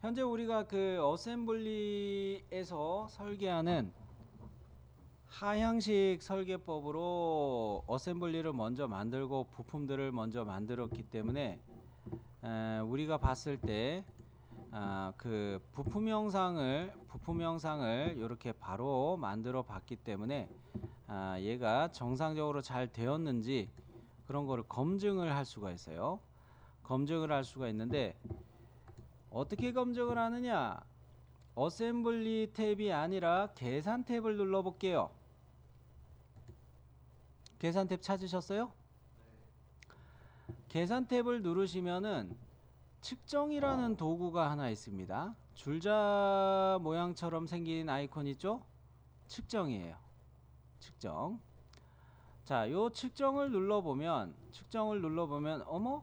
현재 우리가 그 어셈블리에서 설계하는 하향식 설계법으로 어셈블리를 먼저 만들고 부품들을 먼저 만들었기 때문에 우리가 봤을 때 그 부품 영상을 이렇게 바로 만들어 봤기 때문에 얘가 정상적으로 잘 되었는지 그런 거를 검증을 할 수가 있어요. 검증을 할 수가 있는데 어떻게 검증을 하느냐? 어셈블리 탭이 아니라 계산 탭을 눌러 볼게요. 계산 탭 찾으셨어요? 계산 탭을 누르시면은 측정이라는 도구가 하나 있습니다. 줄자 모양처럼 생긴 아이콘 있죠? 측정이에요. 측정. 자, 요 측정을 눌러보면 어머?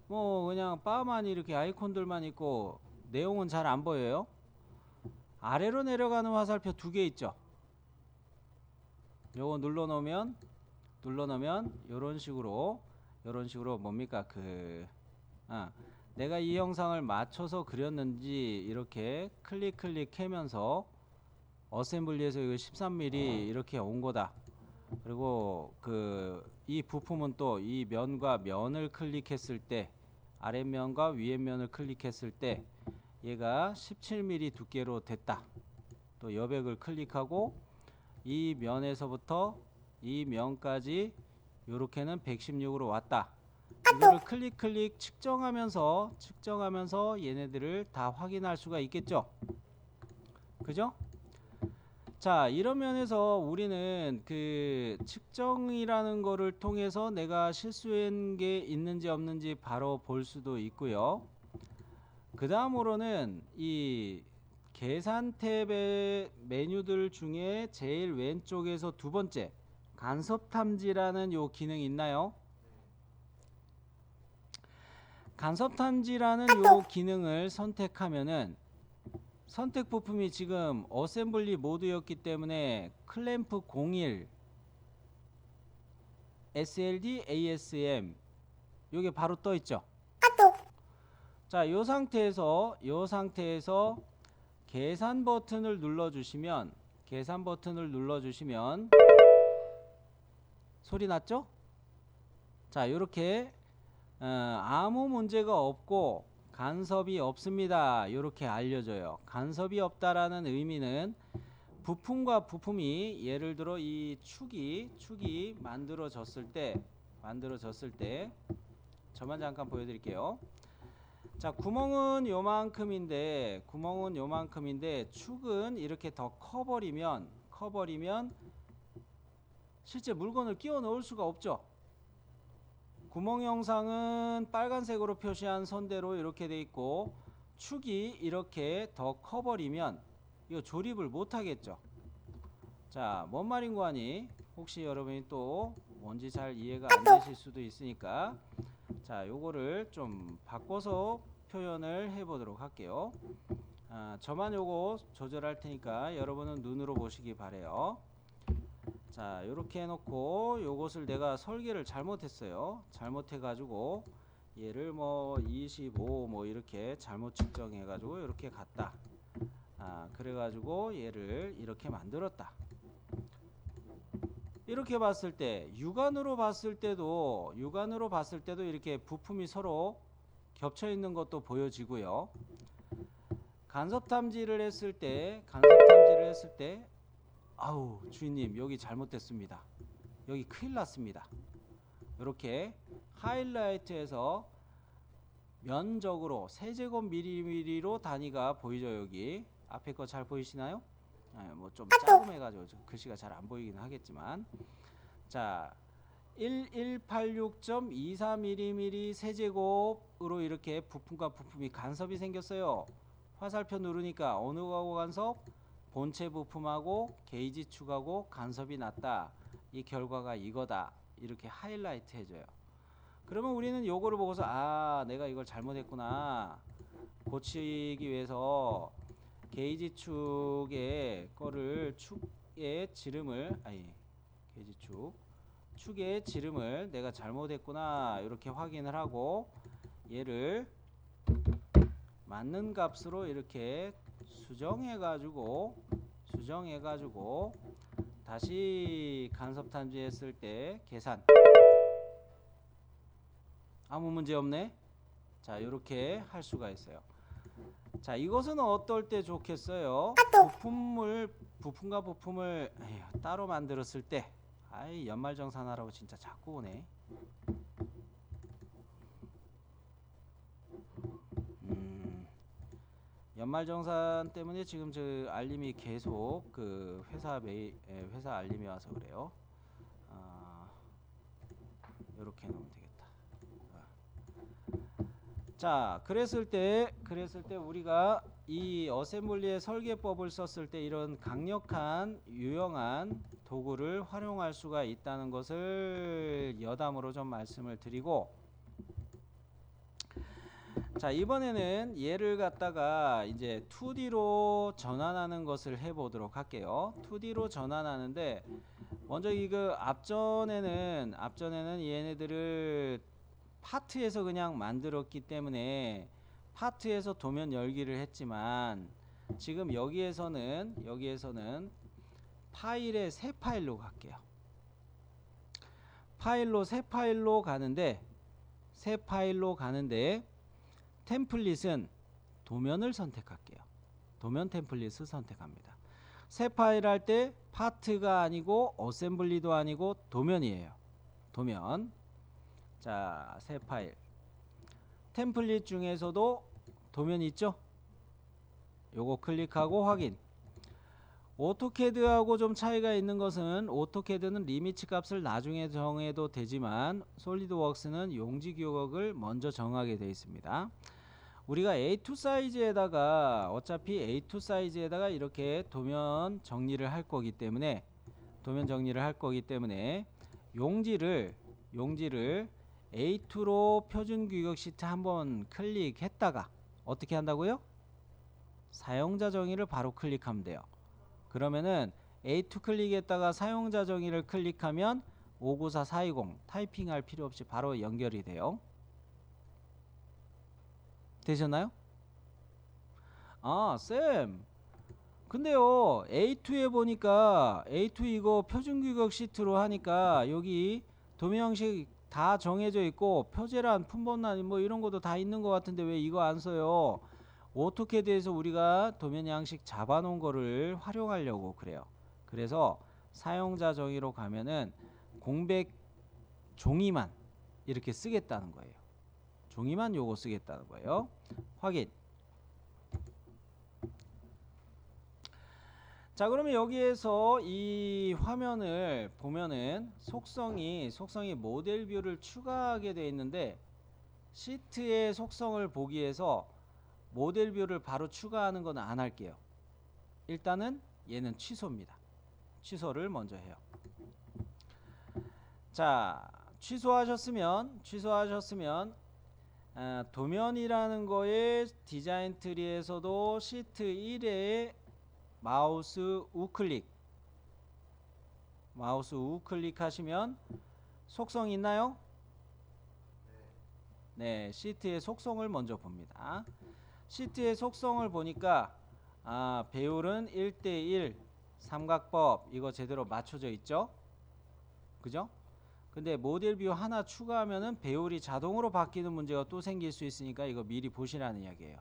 뭐 그냥 바만 이렇게 아이콘들만 있고 내용은 잘 안 보여요. 아래로 내려가는 화살표 두 개 있죠. 요거 눌러놓으면 요런 식으로 뭡니까 내가 이 영상을 맞춰서 그렸는지 이렇게 클릭 하면서 어셈블리에서 이거 13mm 이렇게 온 거다. 그리고 이 부품은 또 이 면과 면을 클릭했을 때 아랫면과 위에면을 클릭했을 때 얘가 17mm 두께로 됐다. 또 여백을 클릭하고 이 면에서부터 이 면까지 요렇게는 116으로 왔다. 이거를 클릭 측정하면서 얘네들을 다 확인할 수가 있겠죠. 그죠? 자, 이런 면에서 우리는 그 측정이라는 거를 통해서 내가 실수한 게 있는지 없는지 바로 볼 수도 있고요. 그 다음으로는 이 계산 탭의 메뉴들 중에 제일 왼쪽에서 두 번째 간섭 탐지라는 요 기능이 있나요? 간섭 탐지라는 요 기능을 선택하면은 선택 부품이 지금 어셈블리 모드였기 때문에 클램프 01 SLD ASM 요게 바로 떠 있죠. 자, 요 상태에서 계산 버튼을 눌러 주시면 소리 났죠? 자, 요렇게 아무 문제가 없고 간섭이 없습니다. 요렇게 알려줘요. 간섭이 없다라는 의미는 부품과 부품이 예를 들어 이 축이 만들어졌을 때 저만 잠깐 보여드릴게요. 자, 구멍은 요만큼인데 축은 이렇게 더 커버리면 실제 물건을 끼워 넣을 수가 없죠. 구멍 영상은 빨간색으로 표시한 선대로 이렇게 돼 있고 축이 이렇게 더 커버리면 이거 조립을 못 하겠죠. 자, 뭔 말인고 하니 혹시 여러분이 또 뭔지 잘 이해가 안 되실 수도 있으니까 자, 요거를 좀 바꿔서 표현을 해 보도록 할게요. 저만 요거 조절할 테니까 여러분은 눈으로 보시기 바래요. 자, 요렇게 해놓고 요것을 내가 설계를 잘못했어요. 잘못해가지고 얘를 뭐 25 뭐 이렇게 잘못 측정해가지고 이렇게 갔다. 그래가지고 얘를 이렇게 만들었다. 이렇게 봤을 때 육안으로 봤을 때도 이렇게 부품이 서로 겹쳐 있는 것도 보여지고요. 간섭 탐지를 했을 때 아우 주인님 여기 잘못됐습니다. 여기 큰일 났습니다. 이렇게 하이라이트해서 면적으로 세제곱 미리미리로 단위가 보이죠. 여기 앞에 거 잘 보이시나요? 뭐 좀 짜금해가지고 글씨가 잘 안 보이긴 하겠지만 자 1186.24mm 세제곱으로 이렇게 부품과 부품이 간섭이 생겼어요. 화살표 누르니까 어느 거하고 간섭? 본체 부품하고 게이지 축하고 간섭이 났다. 이 결과가 이거다. 이렇게 하이라이트 해줘요. 그러면 우리는 요거를 보고서 내가 이걸 잘못했구나. 고치기 위해서 게이지 축의 거를 축의 지름을 축의 지름을 내가 잘못했구나. 이렇게 확인을 하고 얘를 맞는 값으로 이렇게 수정해가지고 다시 간섭 탐지했을 때 계산. 아무 문제 없네. 자, 이렇게 할 수가 있어요. 자, 이것은 어떨 때 좋겠어요? 부품과 부품을 따로 만들었을 때. 아이, 연말정산하라고 진짜 자꾸 오네. 연말정산 때문에 지금 저 알림이 계속 그 회사 알림이 와서 그래요. 이렇게 놓으면 되겠다. 자, 그랬을 때 우리가 이 어셈블리의 설계법을 썼을 때 이런 강력한 유용한 도구를 활용할 수가 있다는 것을 여담으로 좀 말씀을 드리고, 자, 이번에는 얘를 갖다가 이제 2D로 전환하는 것을 해보도록 할게요. 2D로 전환하는데 먼저 이거 앞전에는 얘네들을 파트에서 그냥 만들었기 때문에 파트에서 도면 열기를 했지만, 지금 여기에서는 파일의 새 파일로 갈게요. 새 파일로 가는데 템플릿은 도면을 선택할게요. 도면 템플릿을 선택합니다. 새 파일 할 때 파트가 아니고 어셈블리도 아니고 도면이에요. 도면. 자, 새 파일. 템플릿 중에서도 도면 있죠? 요거 클릭하고 확인. 오토캐드하고 좀 차이가 있는 것은, 오토캐드는 리미트 값을 나중에 정해도 되지만 솔리드웍스는 용지 규격을 먼저 정하게 되어 있습니다. 우리가 A2 사이즈에다가 어차피 A2 사이즈에다가 이렇게 도면 정리를 할 거기 때문에 용지를 A2로 표준 규격 시트 한번 클릭했다가 어떻게 한다고요? 사용자 정의를 바로 클릭하면 돼요. 그러면은 A2 클릭했다가 사용자 정의를 클릭하면 594420 타이핑할 필요 없이 바로 연결이 돼요. 되셨나요? 아, 쌤. 근데요, A2에 보니까 A2 이거 표준 규격 시트로 하니까 여기 도면 형식 다 정해져 있고 표제란, 품번란 뭐 이런 것도 다 있는 것 같은데 왜 이거 안 써요? 오토캐드에서 우리가 도면 양식 잡아놓은 거를 활용하려고 그래요. 그래서 사용자 정의로 가면은 공백 종이만 이렇게 쓰겠다는 거예요. 종이만 요거 쓰겠다는 거예요. 확인. 자, 그러면 여기에서 이 화면을 보면은 속성이 모델 뷰를 추가하게 되어 있는데, 시트의 속성을 보기 위해서 모델 뷰를 바로 추가하는 건 안 할게요. 일단은 얘는 취소입니다. 취소를 먼저 해요. 자, 취소하셨으면 도면이라는 거에 디자인 트리에서도 시트 1에 마우스 우클릭 하시면 속성 있나요? 네, 시트의 속성을 먼저 봅니다. 시트의 속성을 보니까 배율은 1:1 삼각법 이거 제대로 맞춰져 있죠? 그죠? 근데 모델 뷰 하나 추가하면은 배율이 자동으로 바뀌는 문제가 또 생길 수 있으니까 이거 미리 보시라는 이야기예요.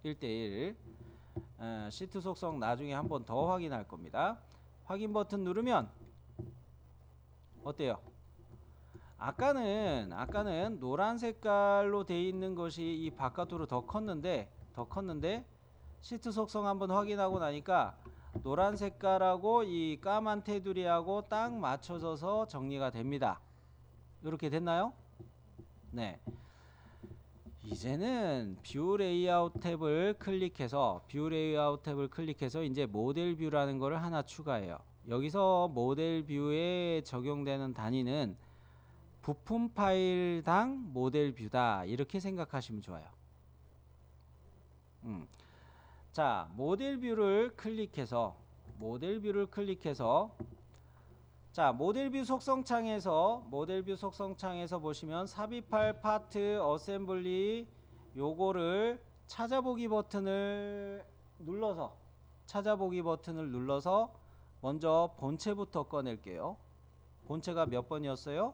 1:1 시트 속성 나중에 한 번 더 확인할 겁니다. 확인 버튼 누르면 어때요? 아까는 노란 색깔로 돼 있는 것이 이 바깥으로 더 컸는데 시트 속성 한번 확인하고 나니까 노란 색깔하고 이 까만 테두리하고 딱 맞춰져서 정리가 됩니다. 이렇게 됐나요? 네. 이제는 뷰 레이아웃 탭을 클릭해서 이제 모델 뷰라는 거를 하나 추가해요. 여기서 모델 뷰에 적용되는 단위는 부품 파일당 모델 뷰다 이렇게 생각하시면 좋아요. 자, 모델 뷰를 클릭해서 자, 모델 뷰 속성창에서 보시면 삽입할 파트 어셈블리 요거를 찾아보기 버튼을 눌러서 먼저 본체부터 꺼낼게요. 본체가 몇 번이었어요?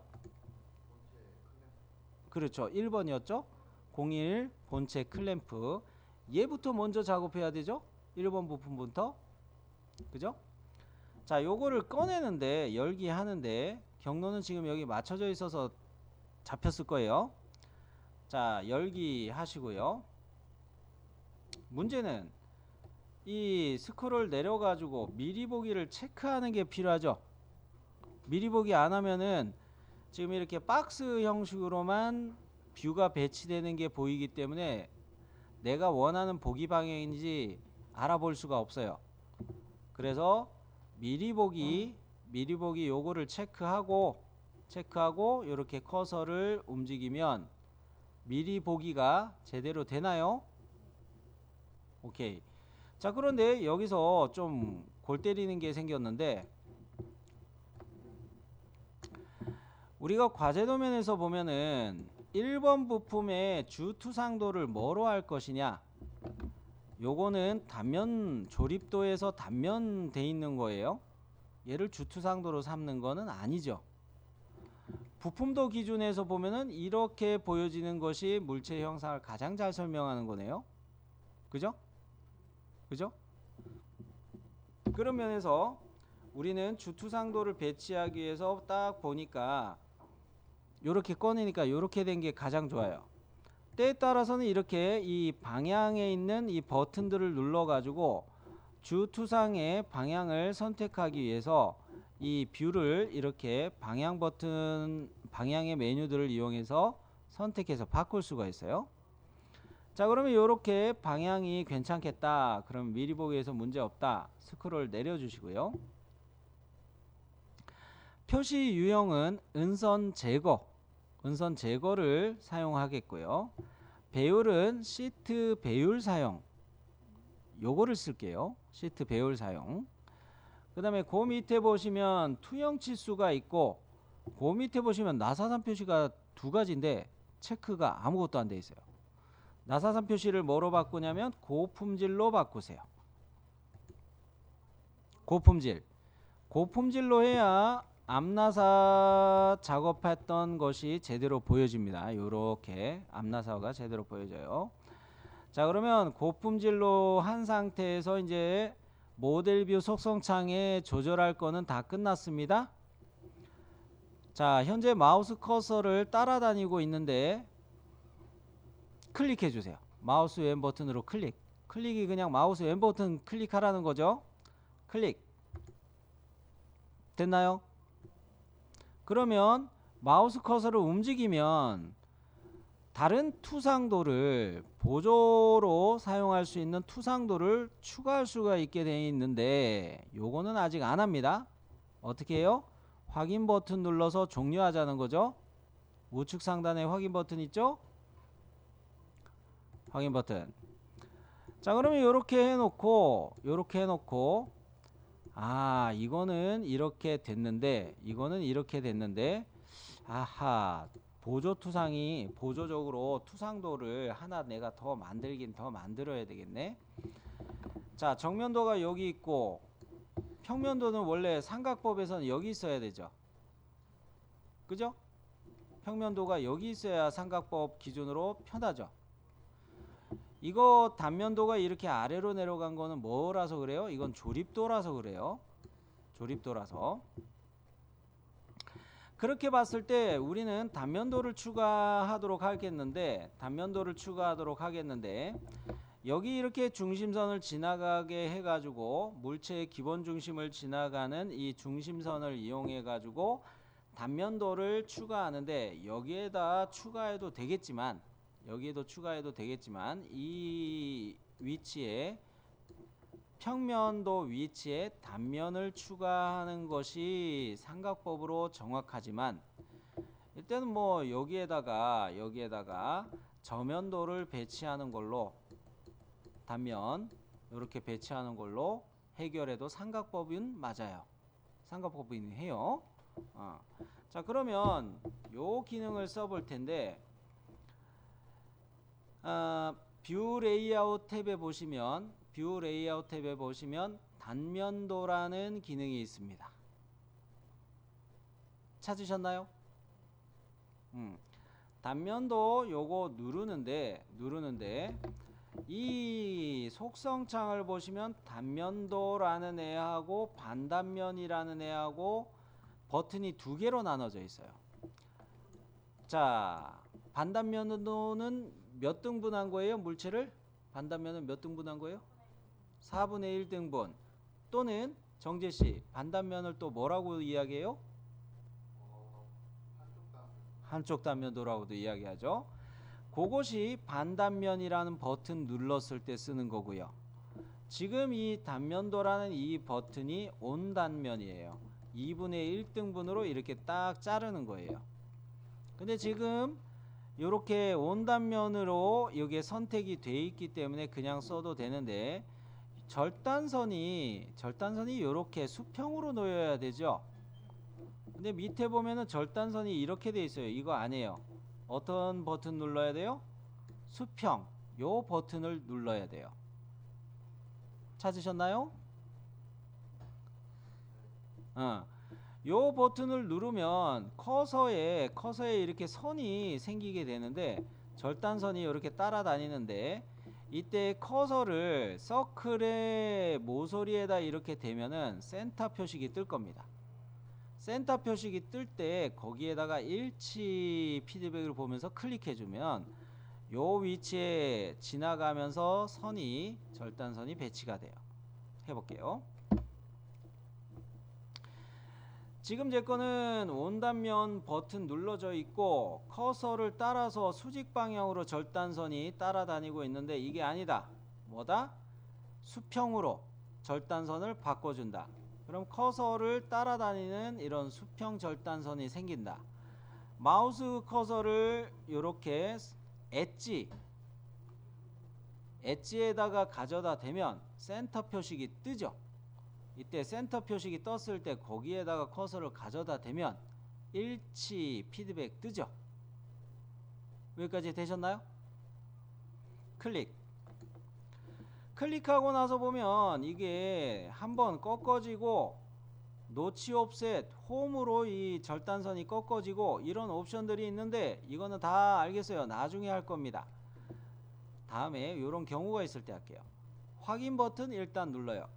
그렇죠. 1번이었죠. 01 본체 클램프. 얘부터 먼저 작업해야 되죠. 1번 부품부터. 그죠? 자, 요거를 꺼내는데 열기 하는데 경로는 지금 여기 맞춰져 있어서 잡혔을 거예요. 자, 열기 하시고요. 문제는 이 스크롤 내려가지고 미리 보기를 체크하는 게 필요하죠. 미리 보기 안 하면은 지금 이렇게 박스 형식으로만 뷰가 배치되는 게 보이기 때문에 내가 원하는 보기 방향인지 알아볼 수가 없어요. 그래서 미리 보기 요거를 체크하고 이렇게 커서를 움직이면 미리 보기가 제대로 되나요? 오케이. 자, 그런데 여기서 좀 골 때리는 게 생겼는데, 우리가 과제 도면에서 보면은 1번 부품의 주투상도를 뭐로 할 것이냐, 요거는 단면 조립도에서 단면 돼 있는 거예요. 얘를 주투상도로 삼는 거는 아니죠. 부품도 기준에서 보면은 이렇게 보여지는 것이 물체 형상을 가장 잘 설명하는 거네요. 그죠? 그런 면에서 우리는 주투상도를 배치하기 위해서 딱 보니까 요렇게 꺼내니까 요렇게 된 게 가장 좋아요. 때에 따라서는 이렇게 이 방향에 있는 이 버튼들을 눌러 가지고 주투상의 방향을 선택하기 위해서 이 뷰를 이렇게 방향 버튼, 방향의 메뉴들을 이용해서 선택해서 바꿀 수가 있어요. 자, 그러면 이렇게 방향이 괜찮겠다. 그럼 미리 보기에서 문제 없다. 스크롤 내려주시고요. 표시 유형은 은선 제거를 사용하겠고요. 배율은 시트 배율 사용, 요거를 쓸게요. 시트 배율 사용. 그 다음에 그 밑에 보시면 투영 치수가 있고, 그 밑에 보시면 나사산 표시가 두 가지인데 체크가 아무것도 안 돼 있어요. 나사산 표시를 뭐로 바꾸냐면 고품질로 바꾸세요. 고품질로 해야 앞나사 작업했던 것이 제대로 보여집니다. 요렇게 앞나사가 제대로 보여져요. 자, 그러면 고품질로 한 상태에서 이제 모델뷰 속성창에 조절할 거는 다 끝났습니다. 자, 현재 마우스 커서를 따라다니고 있는데 클릭해 주세요. 마우스 왼 버튼으로 클릭이 그냥 마우스 왼 버튼 클릭하라는 거죠. 클릭 됐나요? 그러면 마우스 커서를 움직이면 다른 투상도를 보조로 사용할 수 있는 투상도를 추가할 수가 있게 되어 있는데 요거는 아직 안 합니다. 어떻게 해요? 확인 버튼 눌러서 종료하자는 거죠. 우측 상단에 확인 버튼 있죠? 확인 버튼. 자, 그러면 요렇게 해놓고 이거는 이렇게 됐는데 아하, 보조적으로 투상도를 하나 내가 더 만들어야 되겠네. 자, 정면도가 여기 있고 평면도는 원래 삼각법에서는 여기 있어야 되죠. 그죠? 평면도가 여기 있어야 삼각법 기준으로 편하죠. 이거 단면도가 이렇게 아래로 내려간 거는 뭐라서 그래요? 이건 조립도라서 그래요. 조립도라서. 그렇게 봤을 때 우리는 단면도를 추가하도록 하겠는데 여기 이렇게 중심선을 지나가게 해가지고 물체의 기본 중심을 지나가는 이 중심선을 이용해 가지고 단면도를 추가하는데 여기에도 추가해도 되겠지만 이 위치에 평면도 위치에 단면을 추가하는 것이 삼각법으로 정확하지만 일단은 뭐 여기에다가 저면도를 배치하는 걸로 단면 이렇게 배치하는 걸로 해결해도 삼각법은 맞아요. 삼각법은 해요. 자, 그러면 요 기능을 써볼 텐데 뷰 레이아웃 탭에 보시면 단면도라는 기능이 있습니다. 찾으셨나요? 단면도 요거 누르는데 이 속성창을 보시면 단면도라는 애하고 반단면이라는 애하고 버튼이 두 개로 나눠져 있어요. 자, 반단면도는 몇 등분한 거예요? 물체를? 반단면은 몇 등분한 거예요? 4분의 1등분. 또는 정재씨, 반단면을 또 뭐라고 이야기해요? 한쪽 단면도라고도 이야기하죠. 그것이 반단면이라는 버튼 눌렀을 때 쓰는 거고요. 지금 이 단면도라는 이 버튼이 온단면이에요. 2분의 1등분으로 이렇게 딱 자르는 거예요. 근데 지금 이렇게 온단면으로 여기에 선택이 돼 있기 때문에 그냥 써도 되는데 절단선이 이렇게 수평으로 놓여야 되죠. 근데 밑에 보면은 절단선이 이렇게 돼 있어요. 이거 아니에요. 어떤 버튼 눌러야 돼요? 수평. 요 버튼을 눌러야 돼요. 찾으셨나요? 요 버튼을 누르면 커서에 이렇게 선이 생기게 되는데 절단선이 이렇게 따라다니는데 이때 커서를 서클의 모서리에다 이렇게 대면은 센터 표식이 뜰 겁니다. 센터 표식이 뜰 때 거기에다가 일치 피드백을 보면서 클릭해주면 요 위치에 지나가면서 절단선이 배치가 돼요. 해볼게요. 지금 제 거는 온단면 버튼 눌러져 있고 커서를 따라서 수직 방향으로 절단선이 따라다니고 있는데 이게 아니다. 뭐다? 수평으로 절단선을 바꿔준다. 그럼 커서를 따라다니는 이런 수평 절단선이 생긴다. 마우스 커서를 이렇게 엣지에다가 가져다 대면 센터 표식이 뜨죠. 이때 센터 표식이 떴을 때 거기에다가 커서를 가져다 대면 일치 피드백 뜨죠. 여기까지 되셨나요? 클릭하고 나서 보면 이게 한번 꺾어지고 노치 옵셋 홈으로 이 절단선이 꺾어지고 이런 옵션들이 있는데 이거는 다 알겠어요. 나중에 할 겁니다. 다음에 이런 경우가 있을 때 할게요. 확인 버튼 일단 눌러요.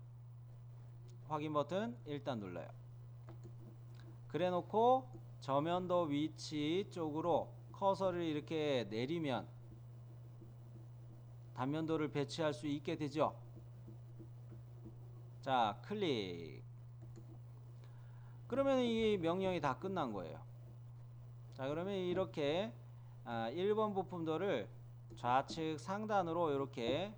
그래 놓고 저면도 위치 쪽으로 커서를 이렇게 내리면 단면도를 배치할 수 있게 되죠. 자, 클릭. 그러면 이 명령이 다 끝난 거예요. 자, 그러면 이렇게 1번 부품도를 좌측 상단으로 이렇게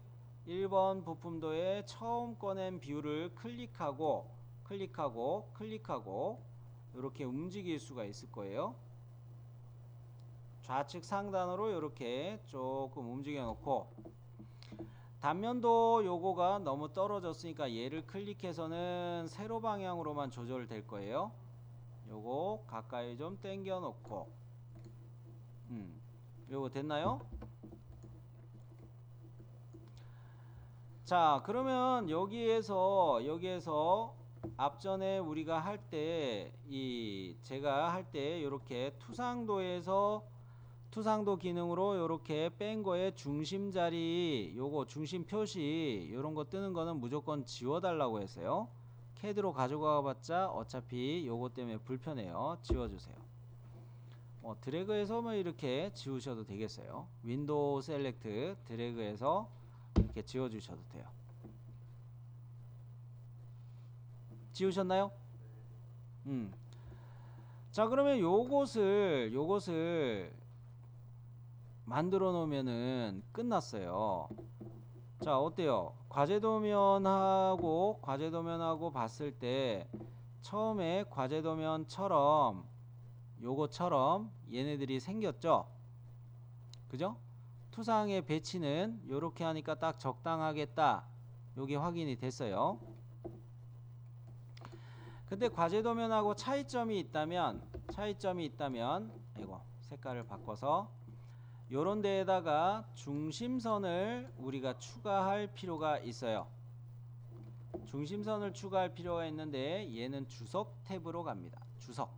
1번 부품도에 처음 꺼낸 뷰를 클릭하고 이렇게 움직일 수가 있을 거예요. 좌측 상단으로 이렇게 조금 움직여 놓고 단면도 요거가 너무 떨어졌으니까 얘를 클릭해서는 세로 방향으로만 조절될 거예요. 요거 가까이 좀 당겨 놓고 요거 됐나요? 자, 그러면 여기에서 앞전에 우리가 할 때 제가 할 때 이렇게 투상도 기능으로 이렇게 뺀 거에 중심 자리 요거 중심 표시 요런 거 뜨는 거는 무조건 지워 달라고 했어요. 캐드로 가져가 봤자 어차피 요거 때문에 불편해요. 지워 주세요. 드래그해서 이렇게 지우셔도 되겠어요. 윈도우 셀렉트 드래그해서 이렇게 지워 주셔도 돼요. 지우셨나요? 자, 그러면 요것을 만들어 놓으면은 끝났어요. 자, 어때요? 과제도면하고 봤을 때 처음에 과제도면처럼 요거처럼 얘네들이 생겼죠? 그죠? 투상의 배치는 요렇게 하니까 딱 적당하겠다. 요게 확인이 됐어요. 근데 과제도면하고 차이점이 있다면 아이고, 색깔을 바꿔서 요런 데에다가 중심선을 우리가 추가할 필요가 있어요. 중심선을 추가할 필요가 있는데 얘는 주석 탭으로 갑니다. 주석.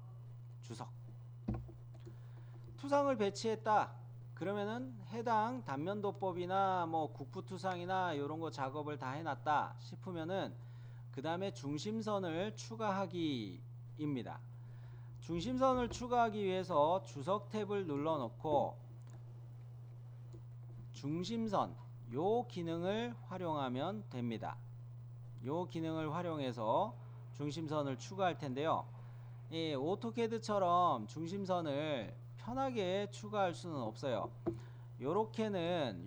투상을 배치했다. 그러면은 해당 단면도법이나 뭐 국부투상이나 요런 거 작업을 다 해놨다 싶으면은 그 다음에 중심선을 추가하기입니다. 중심선을 추가하기 위해서 주석 탭을 눌러 놓고 중심선 요 기능을 활용하면 됩니다. 요 기능을 활용해서 중심선을 추가할 텐데요. 이 오토캐드처럼 중심선을 편하게 추가할 수는 없어요. 요렇게는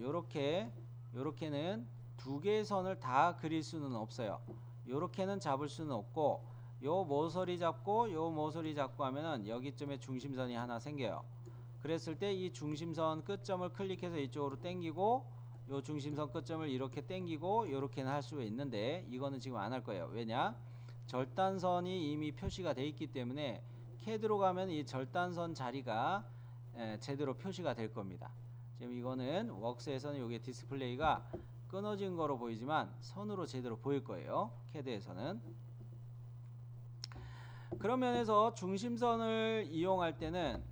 두 개의 선을 다 그릴 수는 없어요. 요렇게는 잡을 수는 없고 요 모서리 잡고 요 모서리 잡고 하면은 여기쯤에 중심선이 하나 생겨요. 그랬을 때 이 중심선 끝점을 클릭해서 이쪽으로 당기고 요 중심선 끝점을 이렇게 당기고 요렇게는 할 수 있는데 이거는 지금 안 할 거예요. 왜냐? 절단선이 이미 표시가 돼 있기 때문에 캐드로 가면 이 절단선 자리가 제대로 표시가 될 겁니다. 지금 이거는 웍스에서는 이게 디스플레이가 끊어진 거로 보이지만 선으로 제대로 보일 거예요. 캐드에서는. 그런 면에서 중심선을 이용할 때는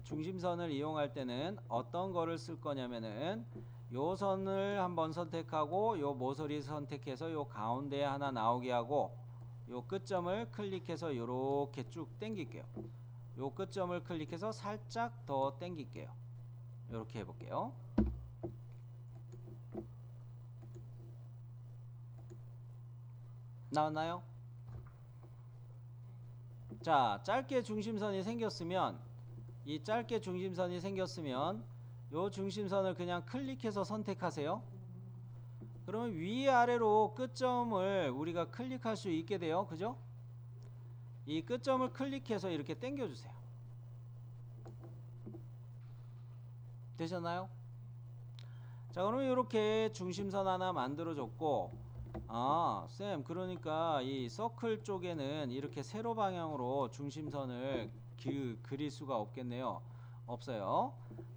어떤 거를 쓸 거냐면은 요 선을 한번 선택하고 요 모서리 선택해서 요 가운데에 하나 나오게 하고 요 끝점을 클릭해서 요렇게 쭉 당길게요. 요 끝점을 클릭해서 살짝 더 당길게요. 요렇게 해볼게요. 나왔나요? 자, 짧게 중심선이 생겼으면 요 중심선을 그냥 클릭해서 선택하세요. 그러면 위아래로 끝점을 우리가 클릭할 수 있게 돼요. 그죠? 이 끝점을 클릭해서 이렇게 당겨주세요. 되셨나요? 자, 그러면 이렇게 중심선 하나 만들어줬고, 쌤, 그러니까 이 서클 쪽에는 이렇게 세로 방향으로 중심선을 그릴 수가 없겠네요. 없어요.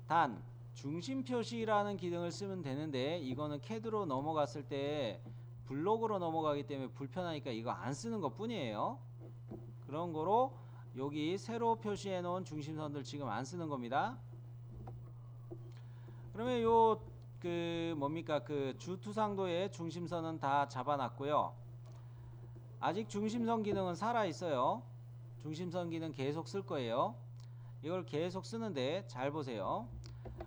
단 중심 표시라는 기능을 쓰면 되는데 이거는 캐드로 넘어갔을 때 블록으로 넘어가기 때문에 불편하니까 이거 안 쓰는 것 뿐이에요. 그런 거로 여기 세로 표시해 놓은 중심선들 지금 안 쓰는 겁니다. 그러면 요 주투상도의 중심선은 다 잡아놨고요. 아직 중심선 기능은 살아 있어요. 중심선 기능 계속 쓸 거예요. 이걸 계속 쓰는데 잘 보세요.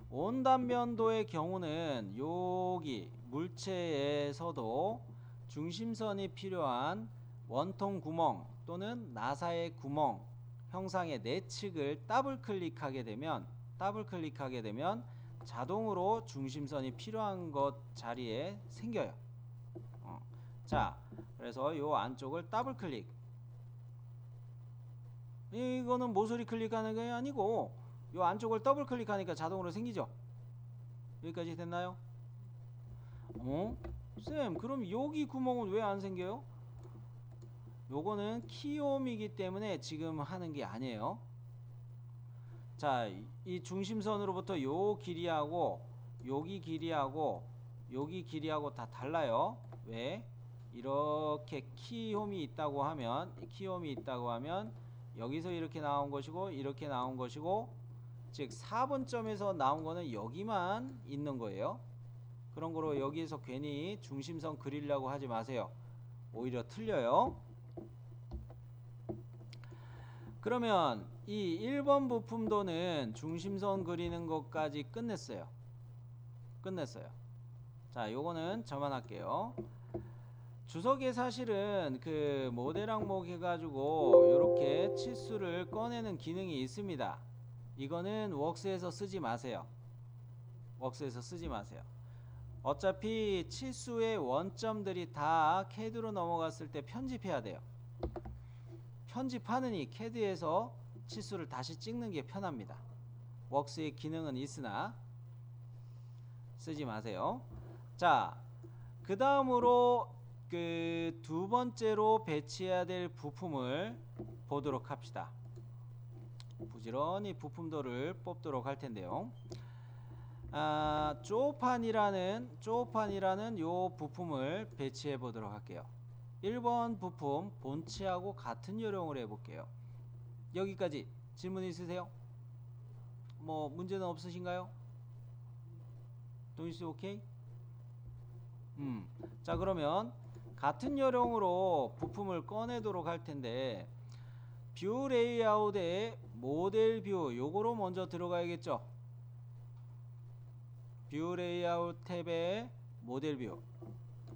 온단면도의 경우는 여기 물체에서도 중심선이 필요한 원통 구멍 또는 나사의 구멍 형상의 내측을 더블 클릭하게 되면 자동으로 중심선이 필요한 것 자리에 생겨요. 자, 그래서 요 안쪽을 더블 클릭. 이거는 모서리 클릭하는 게 아니고 요 안쪽을 더블 클릭하니까 자동으로 생기죠. 여기까지 됐나요? 쌤, 그럼 여기 구멍은 왜 안 생겨요? 요거는 키움이기 때문에 지금 하는 게 아니에요. 자, 이 중심선으로부터 요 길이하고 여기 길이하고 여기 길이하고 다 달라요. 왜? 이렇게 키홈이 있다고 하면 여기서 이렇게 나온 것이고 이렇게 나온 것이고, 즉 4번점에서 나온 거는 여기만 있는 거예요. 그런 거로 여기에서 괜히 중심선 그리려고 하지 마세요. 오히려 틀려요. 그러면 이 1번 부품도는 중심선 그리는 것까지 끝냈어요. 자, 요거는 저만 할게요. 주석에 사실은 그 모델 항목 해가지고 요렇게 치수를 꺼내는 기능이 있습니다. 이거는 웍스에서 쓰지 마세요. 어차피 치수의 원점들이 다 캐드로 넘어갔을 때 편집해야 돼요. 편집하느니 캐드에서 치수를 다시 찍는 게 편합니다. 웍스의 기능은 있으나 쓰지 마세요. 자, 그 다음으로 그 두 번째로 배치해야 될 부품을 보도록 합시다. 부지런히 부품도를 뽑도록 할 텐데요. 쪼판이라는 요 부품을 배치해 보도록 할게요. 1번 부품 본체하고 같은 요령을 해볼게요. 여기까지 질문 있으세요? 뭐 문제는 없으신가요? 동일씨 오케이? 자, 그러면 같은 요령으로 부품을 꺼내도록 할 텐데, 뷰 레이아웃에 모델 뷰 요거로 먼저 들어가야겠죠. 뷰 레이아웃 탭에 모델 뷰,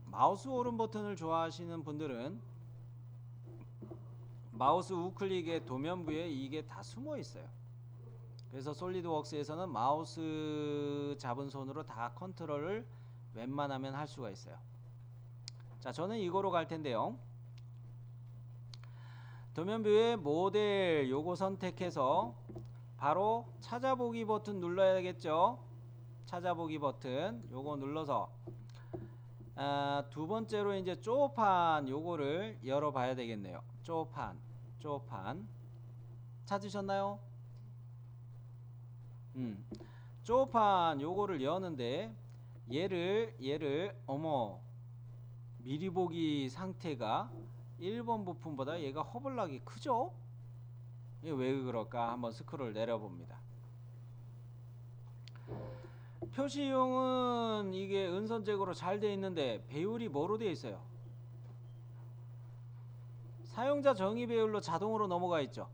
마우스 오른 버튼을 좋아하시는 분들은 마우스 우클릭의 도면부에 이게 다 숨어 있어요. 그래서 솔리드웍스에서는 마우스 잡은 손으로 다 컨트롤을 웬만하면 할 수가 있어요. 자, 저는 이거로 갈 텐데요. 도면뷰의 모델 요거 선택해서 바로 찾아보기 버튼 눌러야겠죠. 찾아보기 버튼 요거 눌러서 두 번째로 이제 쪼판 요거를 열어봐야 되겠네요. 쪼판 찾으셨나요? 쪼판 요거를 여는데 얘를 어머, 미리 보기 상태가 1번 부품보다 얘가 허블락이 크죠? 이게 왜 그럴까? 한번 스크롤 내려봅니다. 표시용은 이게 은선제거로 잘 되어 있는데 배율이 뭐로 되어 있어요? 사용자 정의 배율로 자동으로 넘어가 있죠.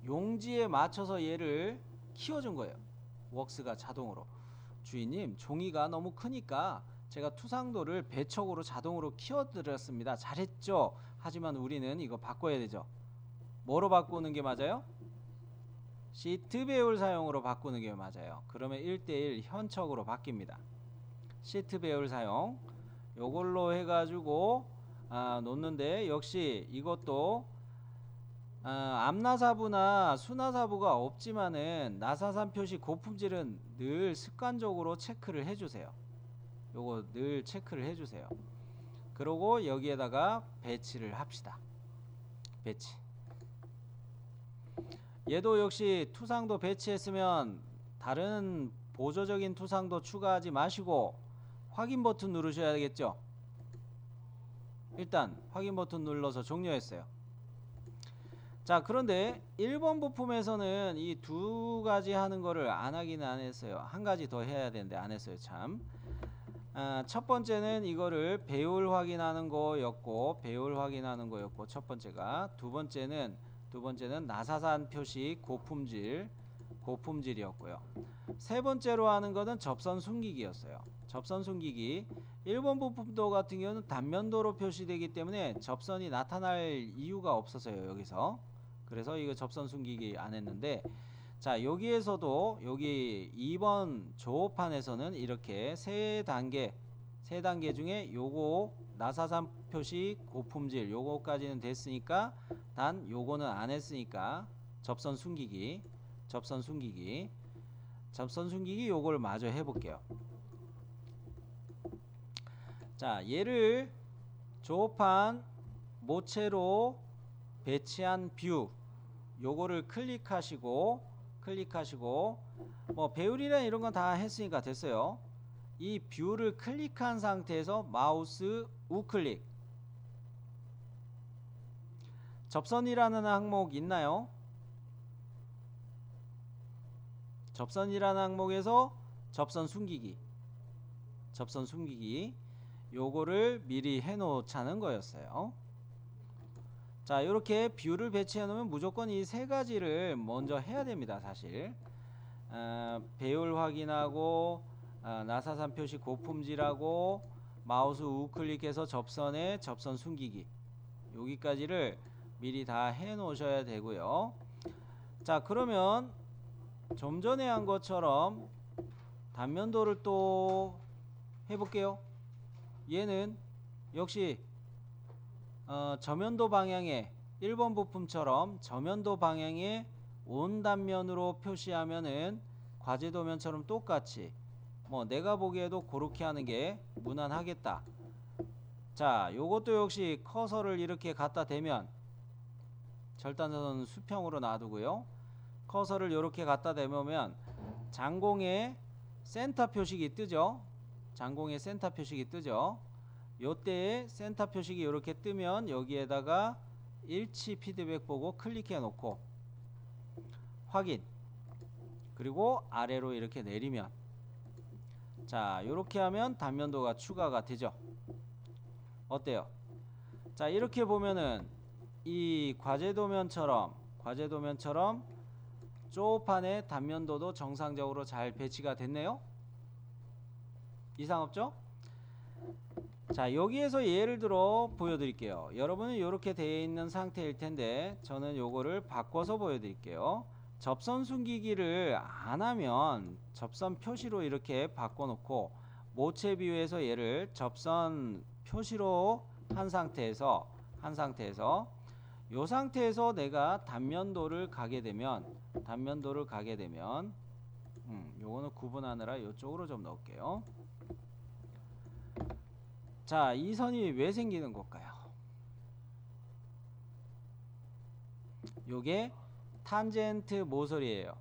용지에 맞춰서 얘를 키워준 거예요. 웍스가 자동으로. 주인님, 종이가 너무 크니까 제가 투상도를 배척으로 자동으로 키워드렸습니다. 잘했죠? 하지만 우리는 이거 바꿔야 되죠. 뭐로 바꾸는 게 맞아요? 시트 배율 사용으로 바꾸는 게 맞아요. 그러면 1대1 현척으로 바뀝니다. 시트 배율 사용 요걸로 해가지고 놓는데, 역시 이것도 암나사부나 수나사부가 없지만은 나사산 표시 고품질은 늘 습관적으로 체크를 해주세요. 요거 늘 체크를 해주세요. 그리고 여기에다가 배치를 합시다. 배치. 얘도 역시 투상도 배치했으면 다른 보조적인 투상도 추가하지 마시고 확인 버튼 누르셔야 되겠죠. 일단 확인 버튼 눌러서 종료했어요. 자, 그런데 1번 부품에서는 이 두 가지 하는 거를 안 하기는 안 했어요. 한 가지 더 해야 되는데 안 했어요. 참. 첫 번째는 이거를 배율 확인하는 거였고, 첫 번째가. 두 번째는 나사산 표시 고품질이었고요. 세 번째로 하는 거는 접선 숨기기였어요. 접선 숨기기. 1번 부품도 같은 경우는 단면도로 표시되기 때문에 접선이 나타날 이유가 없었어요. 여기서. 그래서 이거 접선 숨기기 안 했는데, 자, 여기에서도 여기 2번 조판에서는 이렇게 세 단계 중에 요거 나사산 표시 고품질 요거까지는 됐으니까, 단 요거는 안 했으니까 접선 숨기기 요걸 마저 해볼게요. 자, 얘를 조판 모체로 배치한 뷰 요거를 클릭하시고 뭐 배율이나 이런 건 다 했으니까 됐어요. 이 뷰를 클릭한 상태에서 마우스 우클릭. 접선이라는 항목 있나요? 접선이라는 항목에서 접선 숨기기 요거를 미리 해 놓자는 거였어요. 자, 이렇게 뷰를 배치해 놓으면 무조건 이 세 가지를 먼저 해야 됩니다. 사실 배율 확인하고 나사산 표시 고품질하고 마우스 우클릭해서 접선에 접선 숨기기 여기까지를 미리 다 해 놓으셔야 되고요. 자, 그러면 좀 전에 한 것처럼 단면도를 또 해볼게요. 얘는 역시 저면도 방향에 1번 부품처럼 저면도 방향에 온 단면으로 표시하면은 과제도면처럼 똑같이 뭐 내가 보기에도 그렇게 하는 게 무난하겠다. 자, 요것도 역시 커서를 이렇게 갖다 대면 절단선은 수평으로 놔두고요. 커서를 이렇게 갖다 대면 장공의 센터 표식이 뜨죠. 장공에 센터 표식이 뜨죠. 요때에 센터 표식이 이렇게 뜨면 여기에다가 일치 피드백 보고 클릭해 놓고 확인, 그리고 아래로 이렇게 내리면, 자 이렇게 하면 단면도가 추가가 되죠. 어때요? 자 이렇게 보면은 이 과제도면처럼 쪼판의 단면도도 정상적으로 잘 배치가 됐네요. 이상 없죠? 자 여기에서 예를 들어 보여드릴게요. 여러분은 이렇게 되어 있는 상태일 텐데 저는 요거를 바꿔서 보여드릴게요. 접선 숨기기를 안 하면 접선 표시로 이렇게 바꿔놓고 모체 뷰에서 얘를 접선 표시로 한 상태에서 요 상태에서 내가 단면도를 가게 되면 요거는 구분하느라 요쪽으로 좀 넣을게요. 자, 이 선이 왜 생기는 걸까요? 요게 탄젠트 모서리예요.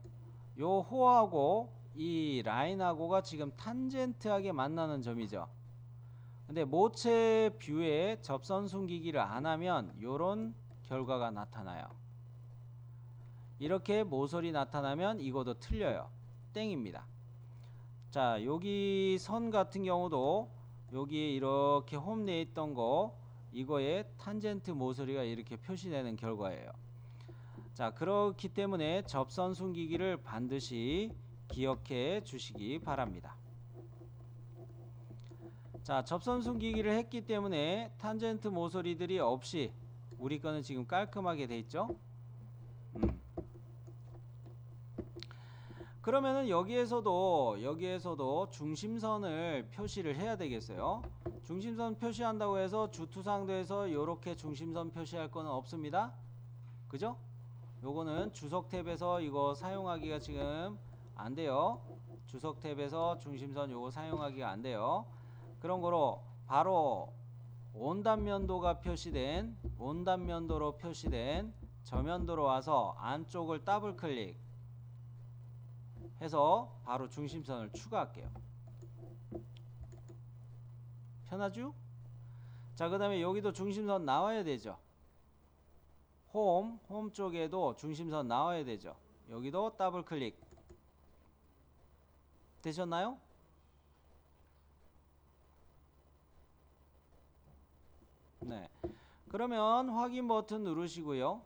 요 호하고 이 라인하고가 지금 탄젠트하게 만나는 점이죠. 근데 모체 뷰에 접선 숨기기를 안 하면 요런 결과가 나타나요. 이렇게 모서리 나타나면 이것도 틀려요. 땡입니다. 자, 여기 선 같은 경우도 여기에 이렇게 홈내에 있던 거, 이거에 탄젠트 모서리가 이렇게 표시되는 결과예요. 자, 그렇기 때문에 접선 숨기기를 반드시 기억해 주시기 바랍니다. 자, 접선 숨기기를 했기 때문에 탄젠트 모서리들이 없이 우리 거는 지금 깔끔하게 돼 있죠. 그러면은 여기에서도 중심선을 표시를 해야 되겠어요. 중심선 표시한다고 해서 주투상도에서 이렇게 중심선 표시할 거는 없습니다. 그죠? 요거는 주석 탭에서 이거 사용하기가 지금 안 돼요. 주석 탭에서 중심선 요거 사용하기가 안 돼요. 그런 거로 바로 온단면도로 표시된 저면도로 와서 안쪽을 더블 클릭 해서 바로 중심선을 추가할게요. 편하죠? 자, 그 다음에 여기도 중심선 나와야 되죠. 홈 쪽에도 중심선 나와야 되죠. 여기도 더블 클릭 되셨나요? 네. 그러면 확인 버튼 누르시고요.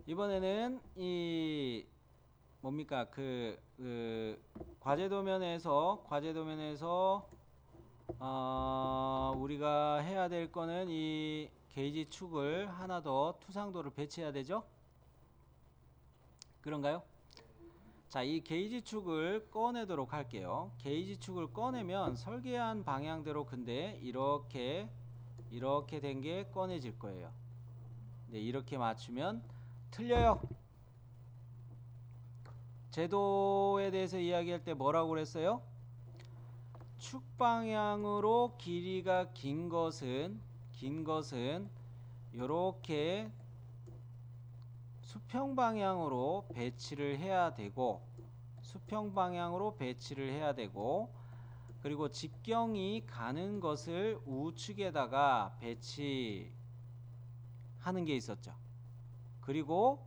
이번에는 이 뭡니까 그 과제도면에서 우리가 해야 될 거는 이 게이지 축을 하나 더 투상도를 배치해야 되죠. 그런가요? 자, 이 게이지 축을 꺼내도록 할게요. 게이지 축을 꺼내면 설계한 방향대로 근데 이렇게 된 게 꺼내질 거예요. 네, 이렇게 맞추면 틀려요. 제도에 대해서 이야기할 때 뭐라고 그랬어요? 축 방향으로 길이가 긴 것은 이렇게 수평 방향으로 배치를 해야 되고 그리고 직경이 가는 것을 우측에다가 배치하는 게 있었죠. 그리고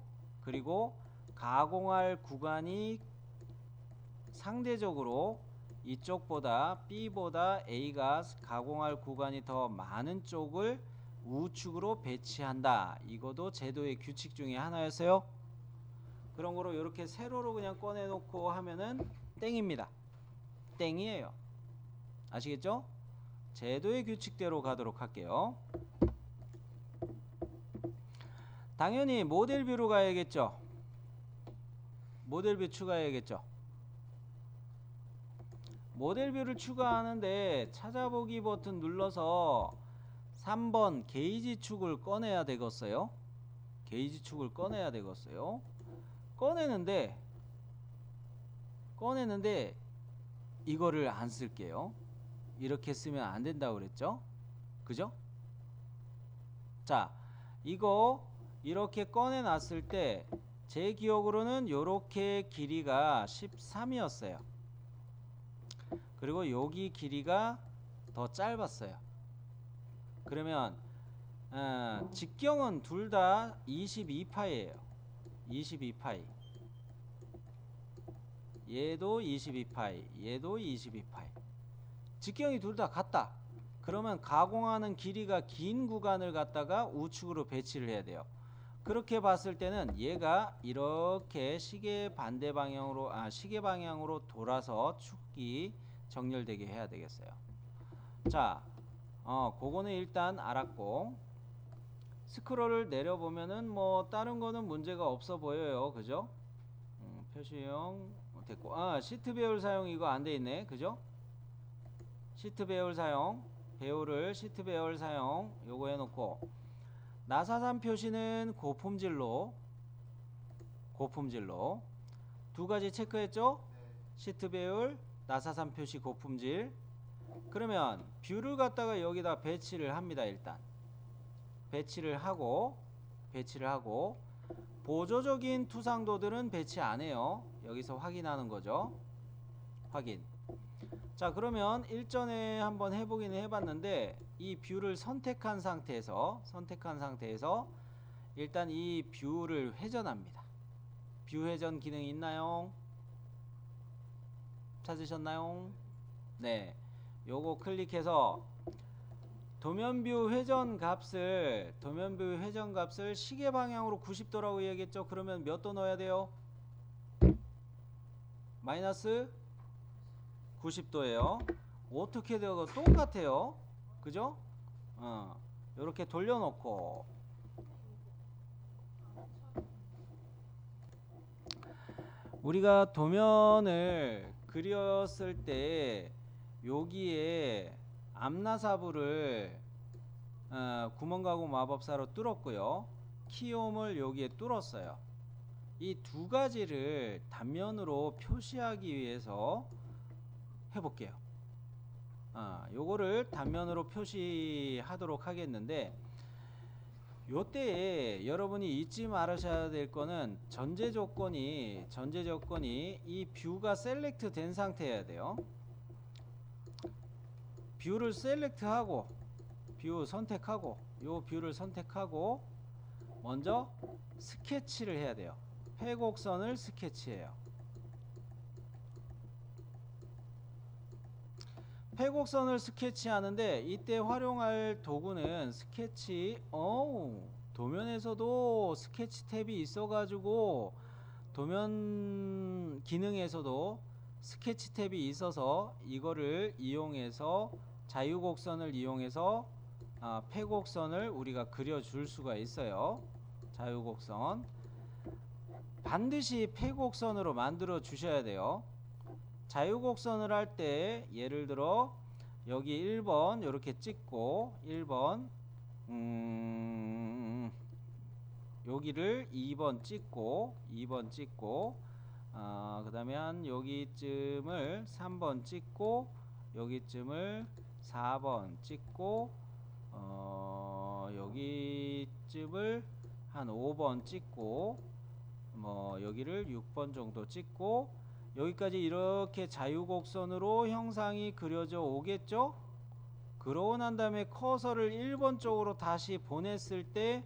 가공할 구간이 상대적으로 이쪽보다 B보다 A가 가공할 구간이 더 많은 쪽을 우측으로 배치한다. 이것도 제도의 규칙 중에 하나였어요. 그런 거로 이렇게 세로로 그냥 꺼내놓고 하면은 땡입니다. 땡이에요. 아시겠죠? 제도의 규칙대로 가도록 할게요. 당연히 모델뷰로 가야겠죠. 모델뷰 추가해야겠죠. 모델뷰를 추가하는데 찾아보기 버튼 눌러서 3번 게이지 축을 꺼내야 되겠어요. 꺼내는데 이거를 안 쓸게요. 이렇게 쓰면 안 된다고 그랬죠. 그죠? 자, 이거 이렇게 꺼내 놨을 때 제 기억으로는 요렇게 길이가 13이었어요. 그리고 여기 길이가 더 짧았어요. 그러면 직경은 둘 다 22파이예요. 22파이. 얘도 22파이, 얘도 22파이. 직경이 둘 다 같다. 그러면 가공하는 길이가 긴 구간을 갖다가 우측으로 배치를 해야 돼요. 그렇게 봤을 때는 얘가 이렇게 시계 반대 방향으로 시계 방향으로 돌아서 축이 정렬되게 해야 되겠어요. 자, 그거는 일단 알았고, 스크롤을 내려보면은 뭐 다른 거는 문제가 없어 보여요. 그죠? 표시형 됐고, 시트 배열 사용 이거 안 돼 있네. 그죠? 시트 배열 사용, 배열을 시트 배열 사용 요거 해놓고, 나사산 표시는 고품질로 두 가지 체크했죠? 시트 배열, 나사산 표시 고품질. 그러면 뷰를 갖다가 여기다 배치를 합니다. 일단 배치를 하고 보조적인 투상도들은 배치 안 해요. 여기서 확인하는 거죠. 확인. 자, 그러면 일전에 한번 해보기는 해봤는데, 이 뷰를 선택한 상태에서 일단 이 뷰를 회전합니다. 뷰 회전 기능 있나요? 찾으셨나요? 네. 요거 클릭해서 도면뷰 회전 값을 시계 방향으로 90도라고 얘기했죠. 그러면 몇 도 넣어야 돼요? 마이너스 90도예요. 어떻게 되고 똑같아요. 그죠? 요렇게 돌려놓고, 우리가 도면을 그렸을 때 여기에 암나사부를 구멍가구 마법사로 뚫었고요. 키움을 여기에 뚫었어요. 이 두 가지를 단면으로 표시하기 위해서 해볼게요. 요거를 단면으로 표시하도록 하겠는데, 요때에 여러분이 잊지 말으셔야 될 거는 전제 조건이 이 뷰가 셀렉트 된 상태여야 돼요. 뷰를 셀렉트하고 뷰 선택하고 요 뷰를 선택하고 먼저 스케치를 해야 돼요. 회곡선을 스케치해요. 회곡선을 스케치하는데 이때 활용할 도구는 스케치, 도면에서도 스케치 탭이 있어가지고 도면 기능에서도 스케치 탭이 있어서 이거를 이용해서 자유곡선을 이용해서 회곡선을 우리가 그려줄 수가 있어요. 자유곡선 반드시 회곡선으로 만들어 주셔야 돼요. 자유곡선을 할 때 예를 들어 여기 1번 이렇게 찍고 1번 여기를 2번 찍고 그 다음에 한 여기쯤을 3번 찍고 여기쯤을 4번 찍고 여기쯤을 한 5번 찍고 뭐 여기를 6번 정도 찍고 여기까지 이렇게 자유곡선으로 형상이 그려져 오겠죠? 그러고 난 다음에 커서를 1번 쪽으로 다시 보냈을 때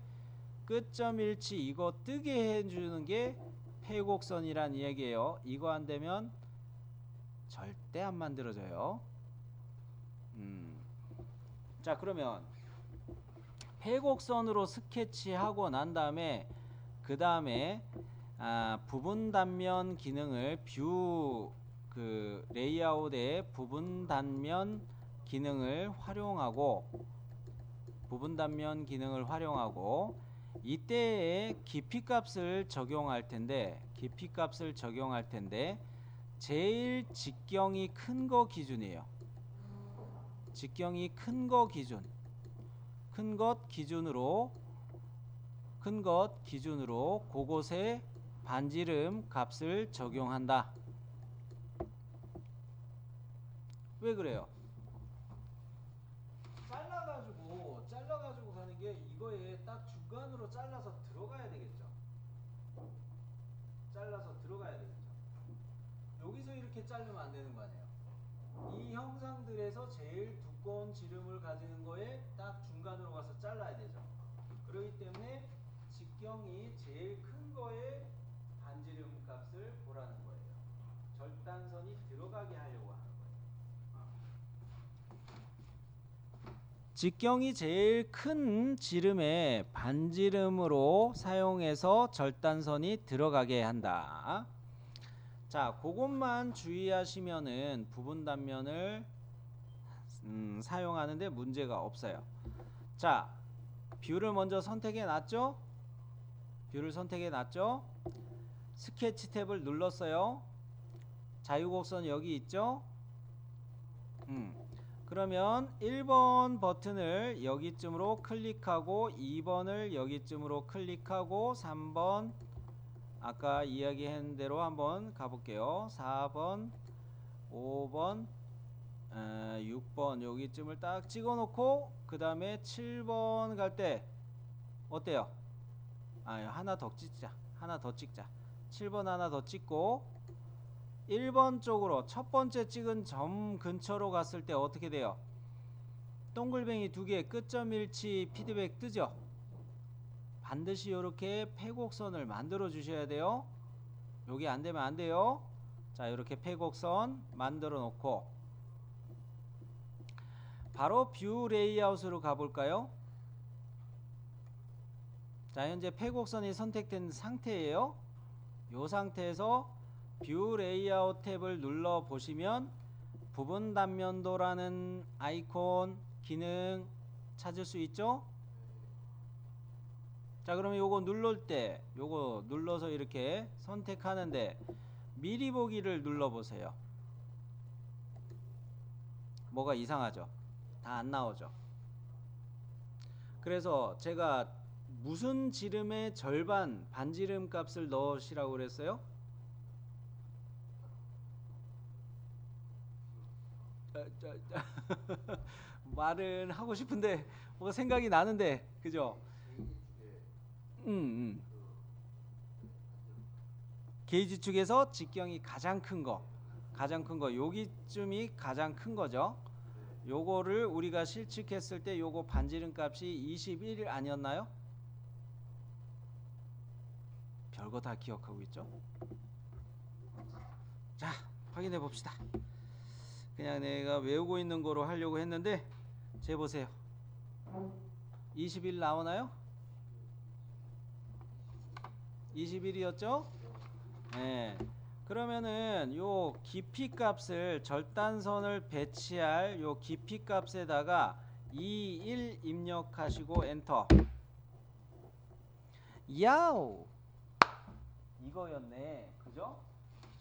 끝점 일치 이거 뜨게 해주는 게 회곡선이란 얘기예요. 이거 안 되면 절대 안 만들어져요. 자, 그러면 회곡선으로 스케치하고 난 다음에 그 다음에 부분 단면 기능을 뷰 레이아웃의 부분 단면 기능을 활용하고 이때에 깊이 값을 적용할 텐데 제일 직경이 큰 거 기준이에요. 직경이 큰 것 기준으로 그곳에 반지름 값을 적용한다. 왜 그래요? 잘라가지고 가는 게 이거에 딱 중간으로 잘라서 들어가야 되겠죠. 잘라서 들어가야 되겠죠. 여기서 이렇게 자르면 안 되는 거 아니에요. 이 형상들에서 제일 두꺼운 지름을 가지는 거에 딱 중간으로 가서 잘라야 되죠. 그렇기 때문에 직경이 제일 큰 거에 반지름 값을 보라는 거예요. 절단선이 들어가게 하려고 하는 거예요. 직경이 제일 큰 지름에 반지름으로 사용해서 절단선이 들어가게 한다. 자, 그것만 주의하시면은 부분 단면을 사용하는데 문제가 없어요. 자, 뷰를 먼저 선택해 놨죠? 뷰를 선택해 놨죠? 스케치 탭을 눌렀어요. 자유곡선 여기 있죠? 그러면 1번 버튼을 여기쯤으로 클릭하고 2번을 여기쯤으로 클릭하고 3번 아까 이야기한 대로 한번 가볼게요. 4번, 5번, 6번 여기쯤을 딱 찍어놓고 그 다음에 7번 갈 때 어때요? 하나 더 찍자. 하나 더 찍자. 7번 하나 더 찍고 1번 쪽으로 첫 번째 찍은 점 근처로 갔을 때 어떻게 돼요? 동글뱅이 두 개 끝점 일치 피드백 뜨죠? 반드시 이렇게 패곡선을 만들어 주셔야 돼요. 여기 안 되면 안 돼요. 자, 이렇게 패곡선 만들어 놓고 바로 뷰 레이아웃으로 가볼까요? 자, 현재 패곡선이 선택된 상태예요. 이 상태에서 뷰 레이아웃 탭을 눌러 보시면 부분 단면도라는 아이콘 기능 찾을 수 있죠? 자, 그러면 요거 누를 때 요거 눌러서 이렇게 선택하는데 미리 보기를 눌러 보세요. 뭐가 이상하죠? 다 안 나오죠? 그래서 제가 무슨 지름의 절반 반지름 값을 넣으시라고 그랬어요? 말은 하고 싶은데 뭐가 생각이 나는데 그죠? 게이지 축에서 직경이 가장 큰 거 여기쯤이 가장 큰 거죠. 요거를 우리가 실측했을 때 요거 반지름 값이 21 아니었나요? 별거 다 기억하고 있죠. 자, 확인해 봅시다. 그냥 내가 외우고 있는 거로 하려고 했는데 재보세요. 21 나오나요? 21이었죠? 네. 그러면은 요 깊이 값을 절단선을 배치할 요 깊이 값에다가 21 입력하시고 엔터. 야우! 이거였네. 그죠?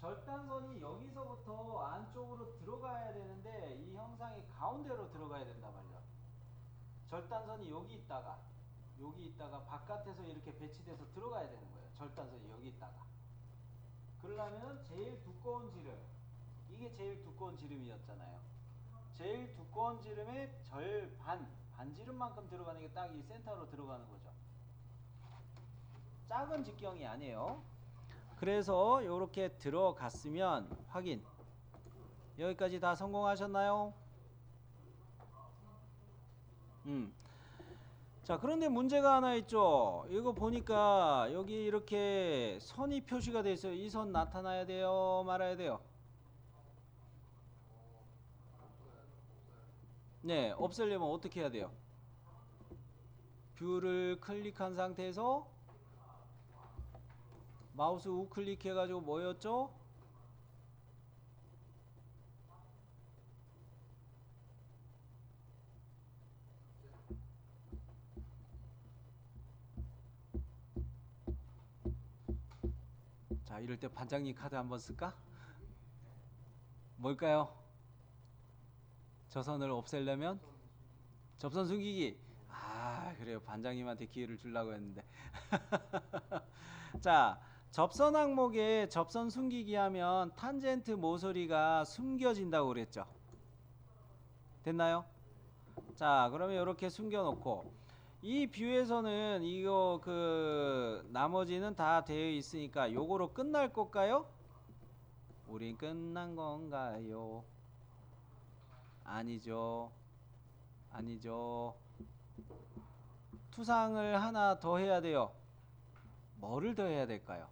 절단선이 여기서부터 안쪽으로 들어가야 되는데 이 형상이 가운데로 들어가야 된단 말이야. 절단선이 여기 있다가 바깥에서 이렇게 배치돼서 들어가야 되는 거예요. 절단선이 여기 있다가. 그러려면 제일 두꺼운 지름, 이게 제일 두꺼운 지름이었잖아요. 제일 두꺼운 지름의 반지름만큼 들어가는 게 딱 이 센터로 들어가는 거죠. 작은 직경이 아니에요. 그래서 이렇게 들어갔으면 확인. 여기까지 다 성공하셨나요? 자, 그런데 문제가 하나 있죠. 이거 보니까 여기 이렇게 선이 표시가 되어 있어요. 이 선 나타나야 돼요? 말아야 돼요? 네, 없애려면 어떻게 해야 돼요? 뷰를 클릭한 상태에서 마우스 우클릭 해가지고 뭐였죠? 자, 이럴 때 반장님 카드 한번 쓸까? 뭘까요? 저 선을 없애려면 접선 숨기기. 그래요. 반장님한테 기회를 주려고 했는데. 자, 접선 항목에 접선 숨기기 하면 탄젠트 모서리가 숨겨진다고 그랬죠. 됐나요? 자, 그러면 이렇게 숨겨놓고 이 뷰에서는 이거 그 나머지는 다 되어 있으니까 요거로 끝날 걸까요? 우린 끝난 건가요? 아니죠. 아니죠. 투상을 하나 더 해야 돼요. 뭐를 더 해야 될까요?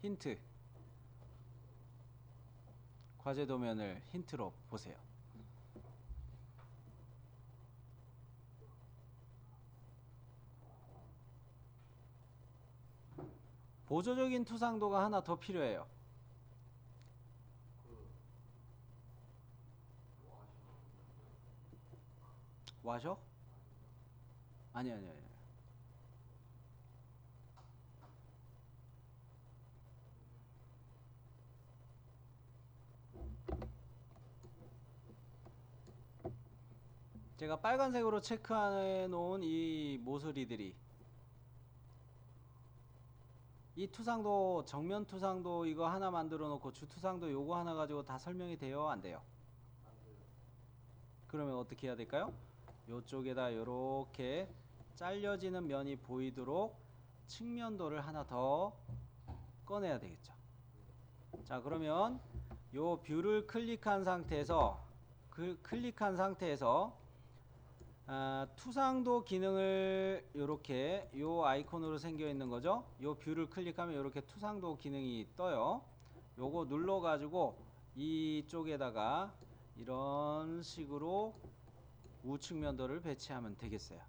힌트. 과제 도면을 힌트로 보세요. 보조적인 투상도가 하나 더 필요해요. 와셔? 아니. 제가 빨간색으로 체크해 놓은 이 모서리들이, 이 투상도, 정면 투상도 이거 하나 만들어 놓고 주 투상도 요거 하나 가지고 다 설명이 돼요? 안 돼요? 그러면 어떻게 해야 될까요? 요쪽에다 요렇게 잘려지는 면이 보이도록 측면도를 하나 더 꺼내야 되겠죠. 자, 그러면 요 뷰를 클릭한 상태에서 투상도 기능을 요렇게 요 아이콘으로 생겨 있는 거죠. 요 뷰를 클릭하면 요렇게 투상도 기능이 떠요. 요거 눌러 가지고 이쪽에다가 이런 식으로 우측면도를 배치하면 되겠어요.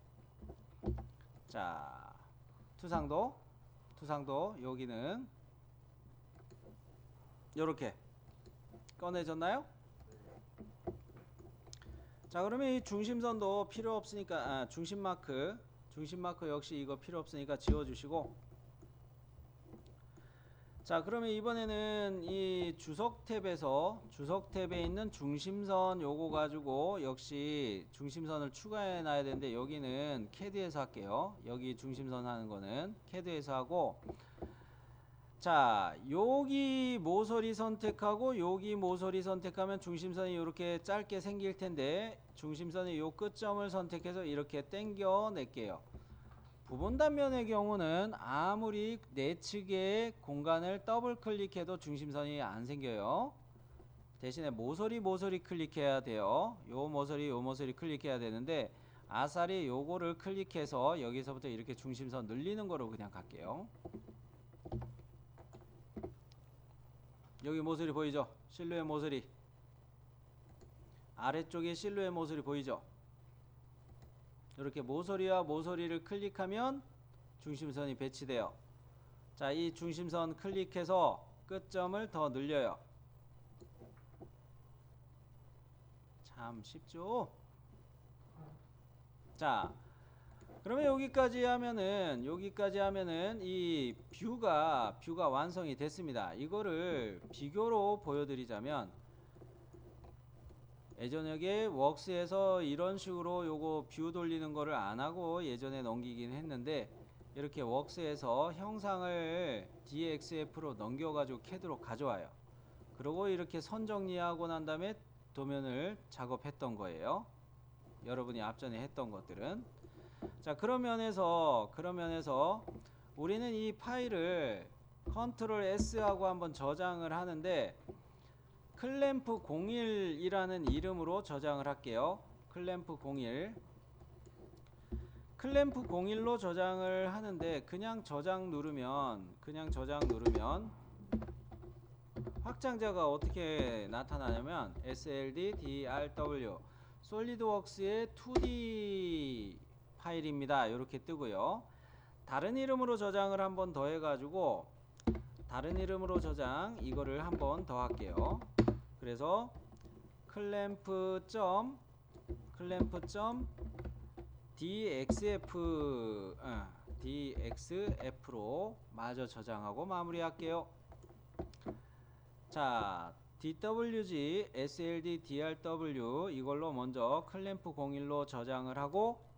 자, 투상도 여기는 요렇게 꺼내졌나요? 자, 그러면 이 중심선도 필요 없으니까 중심 마크 역시 이거 필요 없으니까 지워주시고, 자, 그러면 이번에는 이 주석 탭에 있는 중심선 요거 가지고 역시 중심선을 추가해 놔야 되는데, 여기는 캐드에서 할게요. 여기 중심선 하는 거는 캐드에서 하고, 자, 여기 모서리 선택하고 여기 모서리 선택하면 중심선이 이렇게 짧게 생길 텐데, 중심선의 요 끝점을 선택해서 이렇게 당겨 낼게요. 부분 단면의 경우는 아무리 내측의 공간을 더블 클릭해도 중심선이 안 생겨요. 대신에 모서리 클릭해야 돼요. 요 모서리 클릭해야 되는데, 아싸리 요거를 클릭해서 여기서부터 이렇게 중심선 늘리는 거로 그냥 갈게요. 여기 모서리 보이죠? 실루엣 모서리. 아래쪽에 실루엣 모서리 보이죠? 이렇게 모서리와 모서리를 클릭하면 중심선이 배치돼요. 자, 이 중심선 클릭해서 끝점을 더 늘려요. 참 쉽죠? 자, 그러면 여기까지 하면은 이 뷰가 완성이 됐습니다. 이거를 비교로 보여드리자면, 예전에 웍스에서 이런 식으로 요거 뷰 돌리는 거를 안 하고 예전에 넘기긴 했는데, 이렇게 웍스에서 형상을 DXF로 넘겨가지고 캐드로 가져와요. 그리고 이렇게 선 정리하고 난 다음에 도면을 작업했던 거예요. 여러분이 앞전에 했던 것들은. 자, 그런 면에서 우리는 이 파일을 컨트롤 S 하고 한번 저장을 하는데, 클램프 01이라는 이름으로 저장을 할게요. 클램프 01로 저장을 하는데, 그냥 저장 누르면 확장자가 어떻게 나타나냐면 SLD DRW 솔리드웍스의 2D 파일입니다. 이렇게 뜨고요. 다른 이름으로 저장을 한번 더 해가지고, 다른 이름으로 저장 이거를 한번 더 할게요. 그래서 DXF로 마저 저장하고 마무리할게요. 자, DWG, SLD, DRW 이걸로 먼저 클램프 01로 저장을 하고,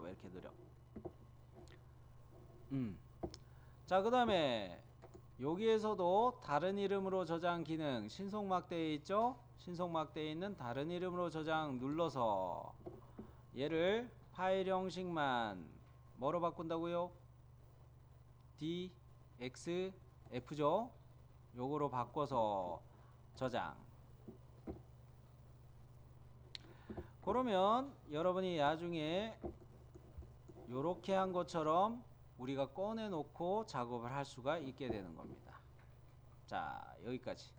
왜 이렇게 느려? 자, 그 다음에 여기에서도 다른 이름으로 저장 기능 신속막대에 있죠? 신속막대에 있는 다른 이름으로 저장 눌러서 얘를 파일 형식만 뭐로 바꾼다고요? DXF죠? 요거로 바꿔서 저장. 그러면 여러분이 나중에 요렇게 한 것처럼 우리가 꺼내 놓고 작업을 할 수가 있게 되는 겁니다. 자, 여기까지.